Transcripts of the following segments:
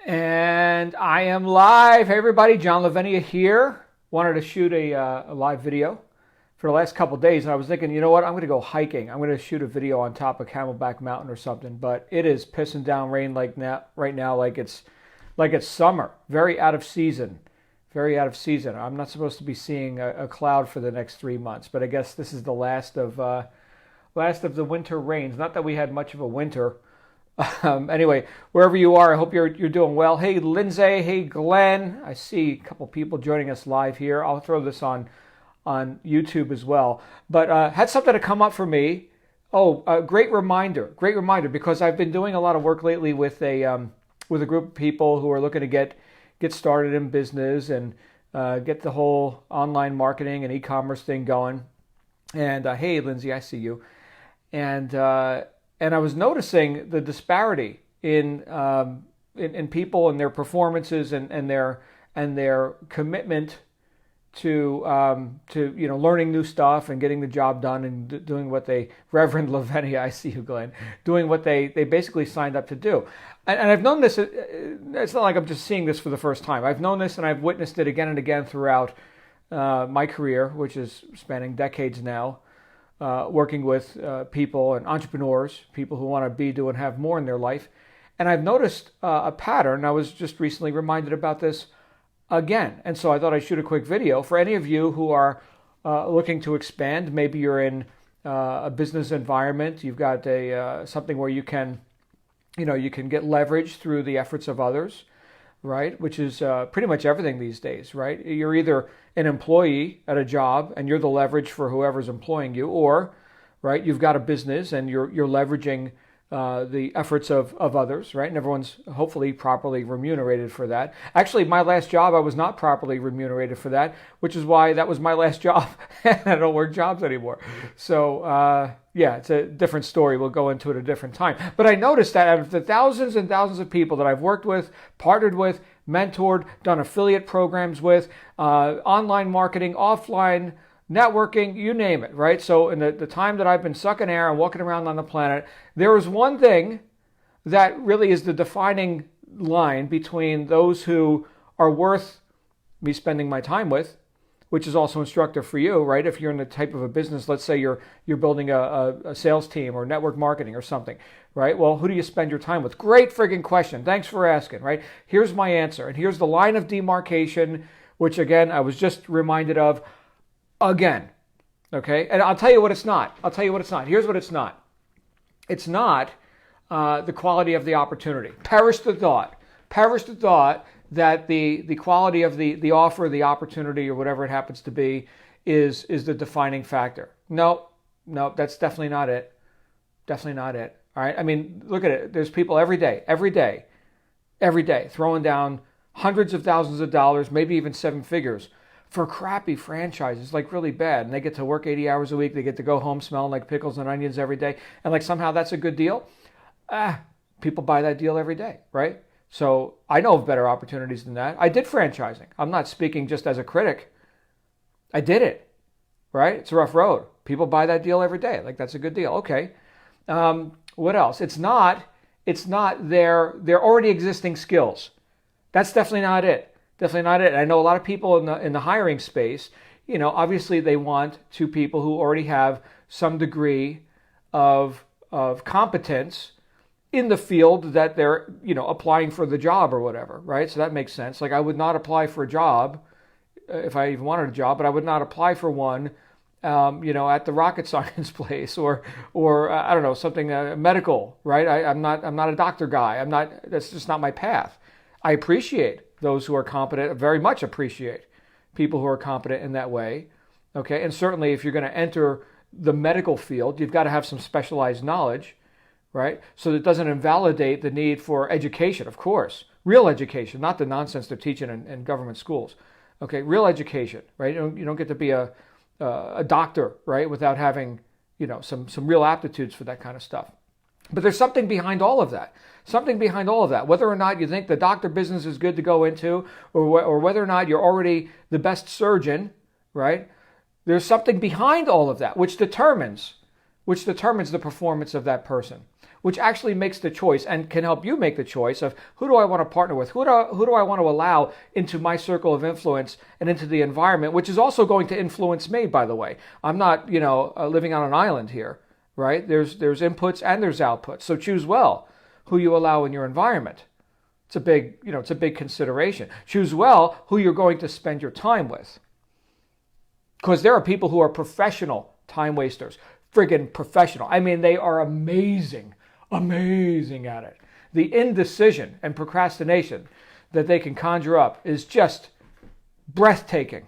And I am live. Hey everybody, John Lavenia here. Wanted to shoot a live video for the last couple of days, and I was thinking, you know what? I'm going to go hiking. I'm going to shoot a video on top of Camelback Mountain or something. But it is pissing down rain like now, right now, like it's summer. Very out of season. Very out of season. I'm not supposed to be seeing a cloud for the next 3 months, but I guess this is the last of the winter rains. Not that we had much of a winter. Anyway, wherever you are, I hope you're doing well. Hey, Lindsay. Hey, Glenn. I see a couple people joining us live here. I'll throw this on YouTube as well. But had something to come up for me. Oh, great reminder. Great reminder, because I've been doing a lot of work lately with a group of people who are looking to get started in business and get the whole online marketing and e-commerce thing going. And hey, Lindsay, I see you. And I was noticing the disparity in people and their performances and their commitment to learning new stuff and getting the job done and doing what they Reverend Lavenia, I see you, Glenn, doing what they basically signed up to do. And I've known this. It's not like I'm just seeing this for the first time. I've known this and I've witnessed it again and again throughout my career, which is spanning decades now. Working with people and entrepreneurs, people who want to be, do, and have more in their life. And I've noticed a pattern. I was just recently reminded about this again. And so I thought I'd shoot a quick video for any of you who are looking to expand. Maybe you're in a business environment. You've got something where you can get leverage through the efforts of others, right? Which is pretty much everything these days, right? You're either an employee at a job and you're the leverage for whoever's employing you, or, right, you've got a business and you're leveraging the efforts of others, right? And everyone's hopefully properly remunerated for that. Actually, my last job, I was not properly remunerated for that, which is why that was my last job. I don't work jobs anymore. So, yeah, it's a different story. We'll go into it a different time. But I noticed that out of the thousands and thousands of people that I've worked with, partnered with, mentored, done affiliate programs with, online marketing, offline networking, you name it, right? So in the time that I've been sucking air and walking around on the planet, there is one thing that really is the defining line between those who are worth me spending my time with, which is also instructive for you, right? If you're in the type of a business, let's say you're building a sales team or network marketing or something, right? Well, who do you spend your time with? Great friggin' question. Thanks for asking, right? Here's my answer. And here's the line of demarcation, which again, I was just reminded of again, okay? And I'll tell you what it's not. Here's what it's not. It's not the quality of the opportunity. Perish the thought that the quality of the offer, the opportunity, or whatever it happens to be is the defining factor. No, that's definitely not it. Definitely not it. All right? I mean, look at it. There's people every day, throwing down hundreds of thousands of dollars, maybe even seven figures, for crappy franchises, like really bad. And they get to work 80 hours a week. They get to go home smelling like pickles and onions every day. And like somehow that's a good deal. People buy that deal every day, right? So I know of better opportunities than that. I did franchising. I'm not speaking just as a critic. I did it, right? It's a rough road. People buy that deal every day. Like that's a good deal. Okay. What else? It's not their already existing skills. That's definitely not it. Definitely not it. I know a lot of people in the hiring space, obviously they want two people who already have some degree of competence in the field that they're, applying for the job or whatever, right? So that makes sense. Like I would not apply for a job if I even wanted a job, but I would not apply for one, at the rocket science place or I don't know, something medical, right? I'm not a doctor guy. That's just not my path. I appreciate those who are competent, very much appreciate people who are competent in that way. Okay. And certainly if you're going to enter the medical field, you've got to have some specialized knowledge, right? So that it doesn't invalidate the need for education, of course, real education, not the nonsense they're teaching in government schools. Okay. Real education, right? You don't get to be a doctor, right? Without having, some real aptitudes for that kind of stuff. But there's something behind all of that. Whether or not you think the doctor business is good to go into, or whether or not you're already the best surgeon, right? There's something behind all of that which determines the performance of that person. which actually makes the choice and can help you make the choice of who do I want to partner with? Who do I want to allow into my circle of influence and into the environment, which is also going to influence me, by the way. I'm not, living on an island here, right? There's inputs and there's outputs. So choose well who you allow in your environment. It's a big consideration. Choose well who you're going to spend your time with. Because there are people who are professional time wasters. Friggin' professional. I mean, they are amazing at it. The indecision and procrastination that they can conjure up is just breathtaking.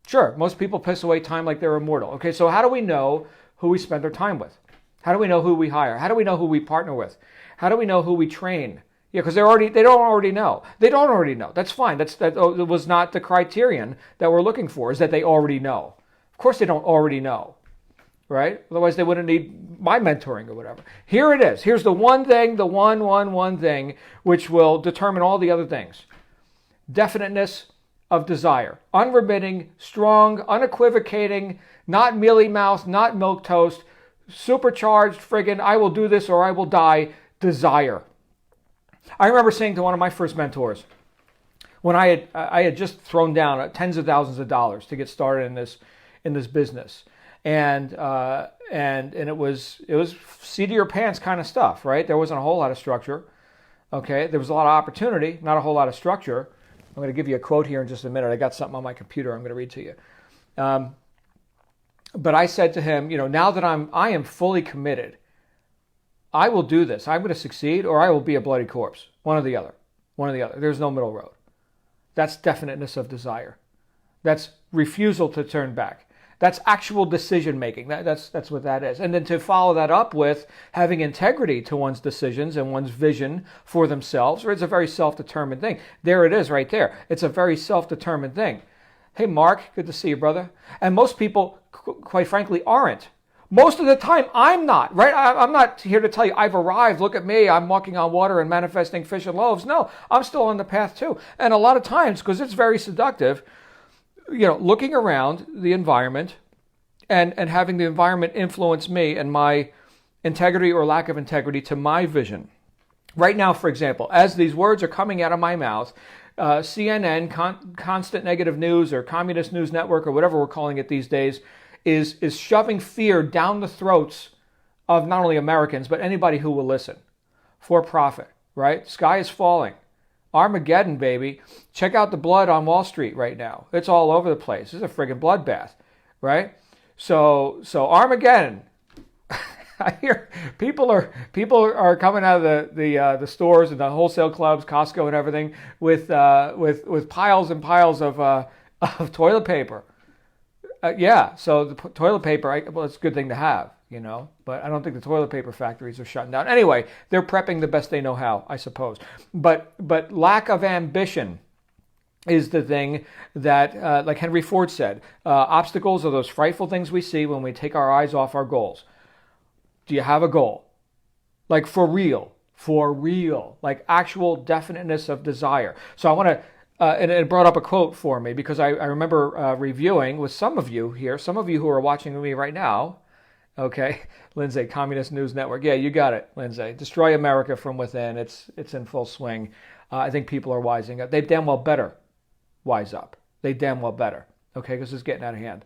Sure, most people piss away time like they're immortal. Okay, so how do we know who we spend our time with? How do we know who we hire? How do we know who we partner with? How do we know who we train? Yeah, because they don't already know. They don't already know. That's fine. That was not the criterion that we're looking for, is that they already know. Of course they don't already know, right? Otherwise they wouldn't need my mentoring or whatever. Here it is. Here's the one thing, the one thing, which will determine all the other things. Definiteness of desire. Unremitting, strong, unequivocating, not mealy-mouthed, not milquetoast, supercharged, friggin' I will do this or I will die, desire. I remember saying to one of my first mentors, when I had just thrown down tens of thousands of dollars to get started in this business, and it was seat of your pants kind of stuff, right? There wasn't a whole lot of structure. Okay, there was a lot of opportunity, not a whole lot of structure. I'm going to give you a quote here in just a minute. I got something on my computer I'm going to read to you. But I said to him, now that I am fully committed, I will do this. I'm going to succeed or I will be a bloody corpse. One or the other. There's no middle road. That's definiteness of desire. That's refusal to turn back. That's actual decision making. That's what that is. And then to follow that up with having integrity to one's decisions and one's vision for themselves, or it's a very self-determined thing. There it is right there. It's a very self-determined thing. Hey, Mark, good to see you, brother. And most people, quite frankly, aren't. Most of the time, I'm not, right? I'm not here to tell you I've arrived. Look at me. I'm walking on water and manifesting fish and loaves. No, I'm still on the path too. And a lot of times, because it's very seductive, looking around the environment and having the environment influence me and my integrity or lack of integrity to my vision. Right now, for example, as these words are coming out of my mouth, CNN, Constant Negative News, or Communist News Network, or whatever we're calling it these days, is shoving fear down the throats of not only Americans, but anybody who will listen. For profit, right? Sky is falling. Armageddon, baby. Check out the blood on Wall Street right now. It's all over the place. It's a friggin' bloodbath, right? So Armageddon. I hear people are coming out of the stores and the wholesale clubs, Costco and everything, with piles and piles of toilet paper. So the toilet paper, it's a good thing to have, but I don't think the toilet paper factories are shutting down. Anyway, they're prepping the best they know how, I suppose. But lack of ambition is the thing that, like Henry Ford said, obstacles are those frightful things we see when we take our eyes off our goals. Do you have a goal? Like for real, like actual definiteness of desire. So I want to, and it brought up a quote for me because I remember reviewing with some of you here, some of you who are watching me right now. Okay, Lindsay, Communist News Network. Yeah, you got it, Lindsay. Destroy America from within. It's in full swing. I think people are wising up. They damn well better wise up. They damn well better. Okay, because it's getting out of hand.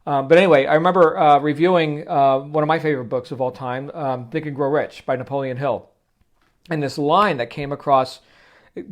But anyway, I remember reviewing one of my favorite books of all time, Think and Grow Rich by Napoleon Hill. And this line that came across,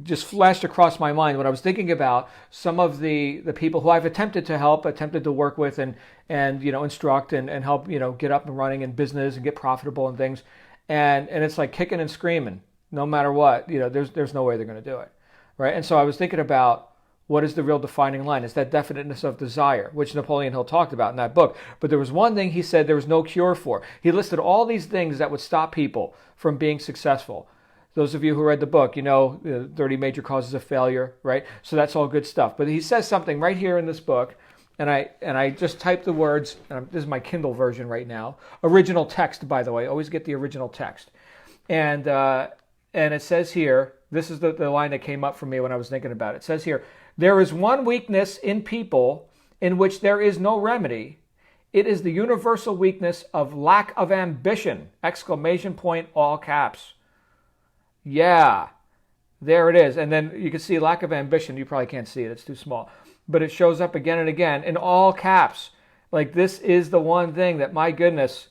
just flashed across my mind when I was thinking about some of the people who I've attempted to help, attempted to work with and instruct and help, get up and running in business and get profitable and things. And it's like kicking and screaming, no matter what, there's no way they're going to do it. Right. And so I was thinking about, what is the real defining line? It's that definiteness of desire, which Napoleon Hill talked about in that book. But there was one thing he said there was no cure for. He listed all these things that would stop people from being successful. Those of you who read the book, 30 major causes of failure, right? So that's all good stuff. But he says something right here in this book, and I just typed the words. This is my Kindle version right now. Original text, by the way. Always get the original text. And it says here, this is the line that came up for me when I was thinking about it. It says here, there is one weakness in people in which there is no remedy. It is the universal weakness of lack of ambition! Exclamation point, all caps. Yeah, there it is. And then you can see lack of ambition. You probably can't see it. It's too small. But it shows up again and again in all caps. Like, this is the one thing that, my goodness,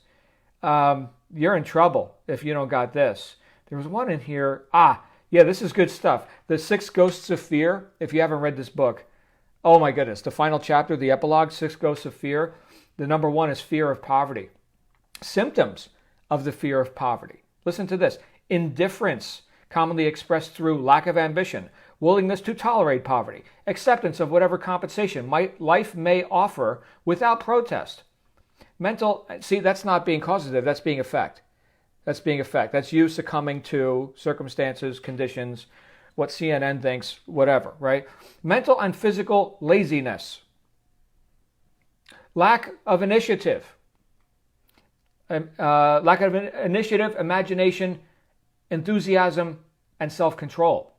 you're in trouble if you don't got this. There was one in here. Yeah, this is good stuff. The 6 Ghosts of Fear, if you haven't read this book. Oh my goodness, the final chapter, the epilogue, 6 Ghosts of Fear. The number 1 is fear of poverty. Symptoms of the fear of poverty. Listen to this. Indifference, commonly expressed through lack of ambition, willingness to tolerate poverty, acceptance of whatever compensation life may offer without protest. See, that's not being causative, that's being effect. That's you succumbing to circumstances, conditions, what CNN thinks, whatever, right? Mental and physical laziness. Lack of initiative. Imagination, enthusiasm, and self-control.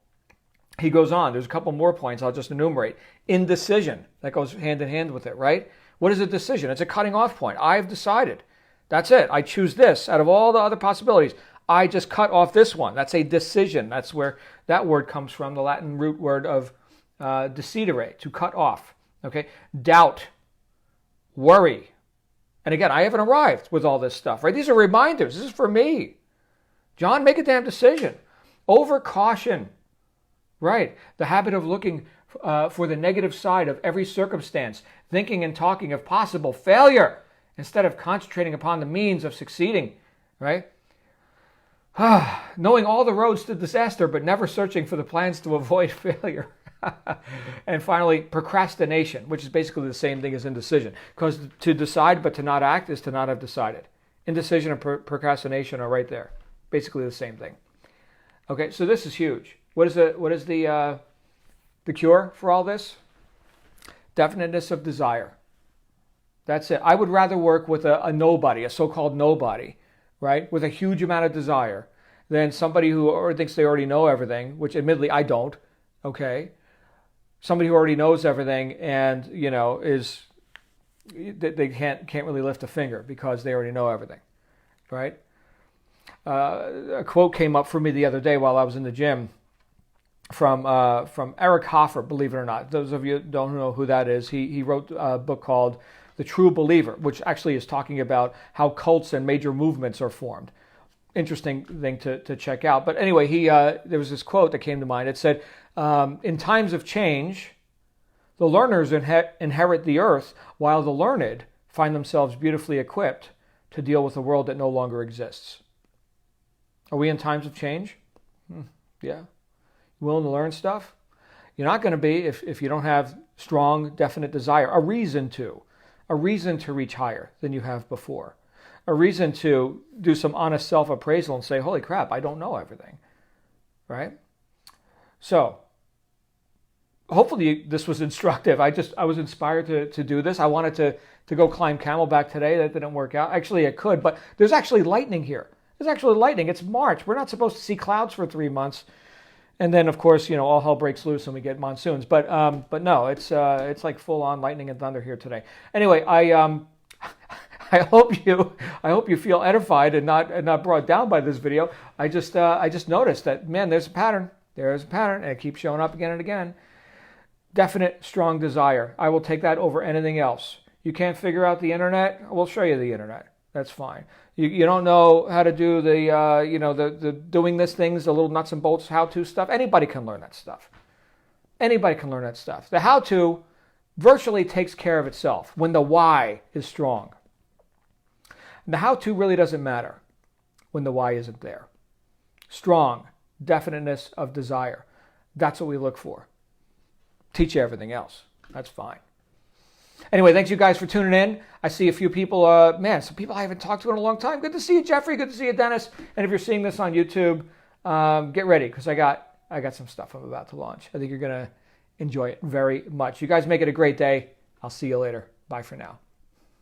He goes on. There's a couple more points I'll just enumerate. Indecision. That goes hand in hand with it, right? What is a decision? It's a cutting off point. I've decided. That's it. I choose this. Out of all the other possibilities, I just cut off this one. That's a decision. That's where that word comes from, the Latin root word of decidere, to cut off. Okay? Doubt. Worry. And again, I haven't arrived with all this stuff, right? These are reminders. This is for me. John, make a damn decision. Overcaution. Right. The habit of looking for the negative side of every circumstance, thinking and talking of possible failure instead of concentrating upon the means of succeeding, right? Knowing all the roads to disaster, but never searching for the plans to avoid failure. And finally, procrastination, which is basically the same thing as indecision. Because to decide but to not act is to not have decided. Indecision and procrastination are right there. Basically the same thing. Okay, so this is huge. What is the cure for all this? Definiteness of desire. That's it. I would rather work with a nobody, a so-called nobody, right, with a huge amount of desire, than somebody who thinks they already know everything, which admittedly I don't, okay? Somebody who already knows everything and, they can't really lift a finger because they already know everything, right? A quote came up for me the other day while I was in the gym from Eric Hoffer, believe it or not. Those of you who don't know who that is, he wrote a book called The True Believer, which actually is talking about how cults and major movements are formed. Interesting thing to check out. But anyway, there was this quote that came to mind. It said, in times of change, the learners inherit the earth, while the learned find themselves beautifully equipped to deal with a world that no longer exists. Are we in times of change? Yeah. You willing to learn stuff? You're not going to be if you don't have strong, definite desire, a reason to reach higher than you have before, a reason to do some honest self-appraisal and say, holy crap, I don't know everything, right? So hopefully this was instructive. I was inspired to do this. I wanted to go climb Camelback today. That didn't work out. Actually, I could, but there's actually lightning here. There's actually lightning. It's March. We're not supposed to see clouds for 3 months. And then, of course, all hell breaks loose and we get monsoons. But no, it's like full-on lightning and thunder here today. Anyway, I hope you feel edified and not brought down by this video. I just noticed that, man, there's a pattern. There's a pattern, and it keeps showing up again and again. Definite, strong desire. I will take that over anything else. You can't figure out the internet? We'll show you the internet. That's fine. You don't know how to do the doing this things, the little nuts and bolts how-to stuff. Anybody can learn that stuff. Anybody can learn that stuff. The how-to virtually takes care of itself when the why is strong. The how-to really doesn't matter when the why isn't there. Strong, definiteness of desire. That's what we look for. Teach you everything else. That's fine. Anyway, thanks you guys for tuning in. I see a few people, some people I haven't talked to in a long time. Good to see you, Jeffrey. Good to see you, Dennis. And if you're seeing this on YouTube, get ready because I got some stuff I'm about to launch. I think you're going to enjoy it very much. You guys make it a great day. I'll see you later. Bye for now.